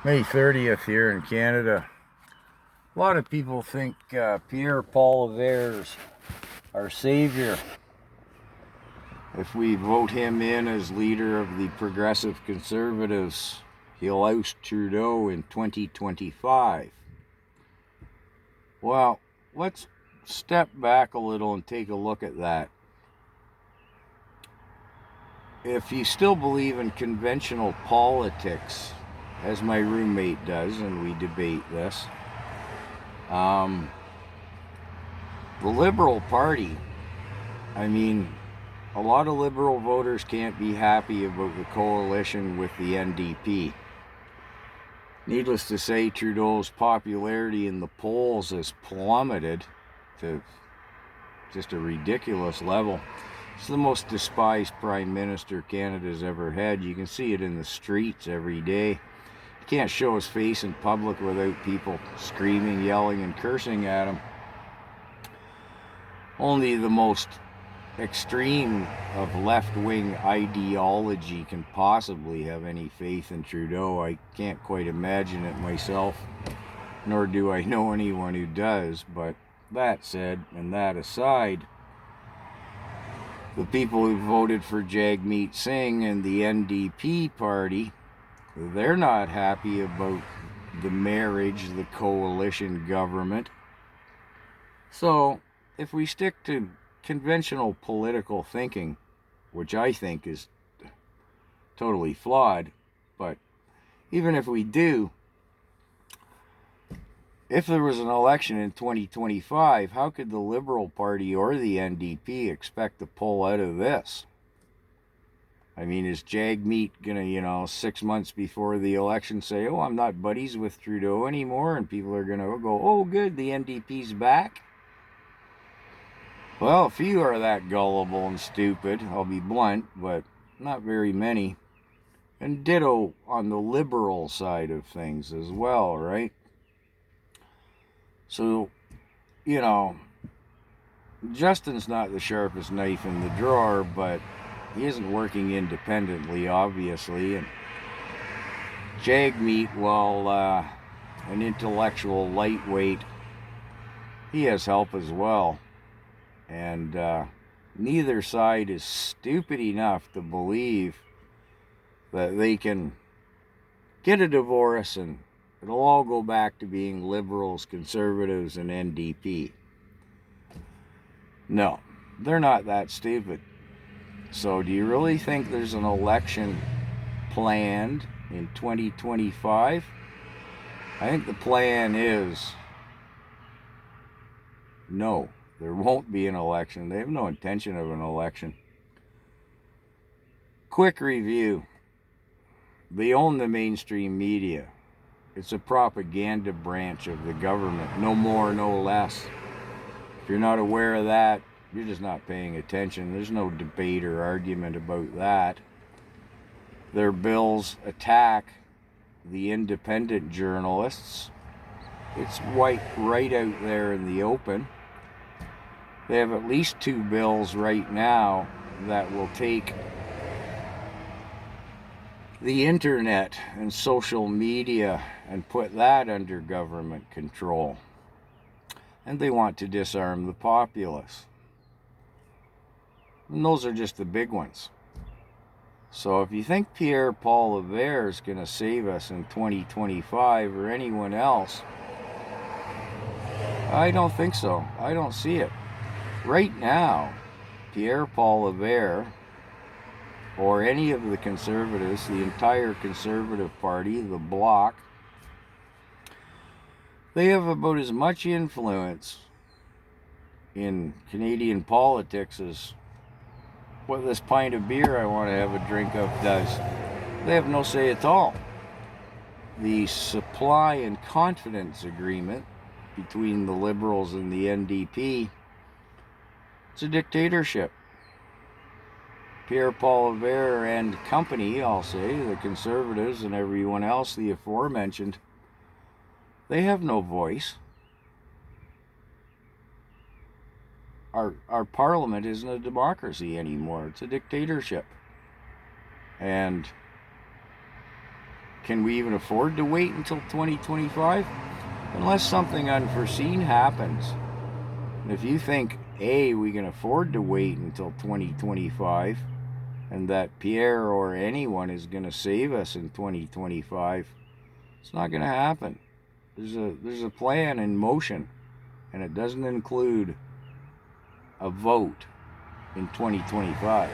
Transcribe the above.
May 30th here in Canada. A lot of people think Pierre Poilievre's our savior if we vote him in as leader of the Progressive Conservatives. He'll oust Trudeau in 2025. Well, let's step back a little and take a look at that. If you still believe in conventional politics, as my roommate does, and we debate this, the Liberal Party, I mean, a lot of Liberal voters can't be happy about the coalition with the NDP. Needless to say, Trudeau's popularity in the polls has plummeted to just a ridiculous level. It's the most despised Prime Minister Canada's ever had. You can see it in the streets every day. He can't show his face in public without people screaming, yelling, and cursing at him. Only the most extreme of left-wing ideology can possibly have any faith in Trudeau. I can't quite imagine it myself, nor do I know anyone who does. But that said, and that aside, the people who voted for Jagmeet Singh and the NDP party, they're not happy about the marriage, the coalition government. So if we stick to conventional political thinking, which I think is totally flawed, but even if we do, if there was an election in 2025, how could the Liberal Party or the NDP expect to pull out of this? I mean, is Jagmeet gonna, 6 months before the election say, oh, I'm not buddies with Trudeau anymore, and people are gonna go, oh, good, the NDP's back? Well, a few are that gullible and stupid, I'll be blunt, but not very many. And ditto on the liberal side of things as well, right? So, Justin's not the sharpest knife in the drawer, but he isn't working independently, obviously. And Jagmeet, while an intellectual lightweight, he has help as well. And neither side is stupid enough to believe that they can get a divorce and it'll all go back to being liberals, conservatives, and NDP. No, they're not that stupid. So do you really think there's an election planned in 2025? I think the plan is no. There won't be an election. They have no intention of an election. Quick review. They own the mainstream media. It's a propaganda branch of the government. No more, no less. If you're not aware of that, you're just not paying attention. There's no debate or argument about that. Their bills attack the independent journalists. It's right out there in the open. They have at least 2 bills right now that will take the internet and social media and put that under government control. And they want to disarm the populace. And those are just the big ones. So if you think Pierre Poilievre is going to save us in 2025 or anyone else, I don't think so. I don't see it. Right now, Pierre Poilievre or any of the conservatives, the entire Conservative Party, the Bloc, they have about as much influence in Canadian politics as what this pint of beer I want to have a drink of does. They have no say at all. The supply and confidence agreement between the Liberals and the NDP, it's a dictatorship. Pierre Poilievre and company, I'll say, the Conservatives and everyone else, the aforementioned, they have no voice. Our parliament isn't a democracy anymore. It's a dictatorship. And can we even afford to wait until 2025? Unless something unforeseen happens. And if you think, A, we can afford to wait until 2025, and that Pierre or anyone is going to save us in 2025, it's not going to happen. There's a plan in motion, and it doesn't include a vote in 2025.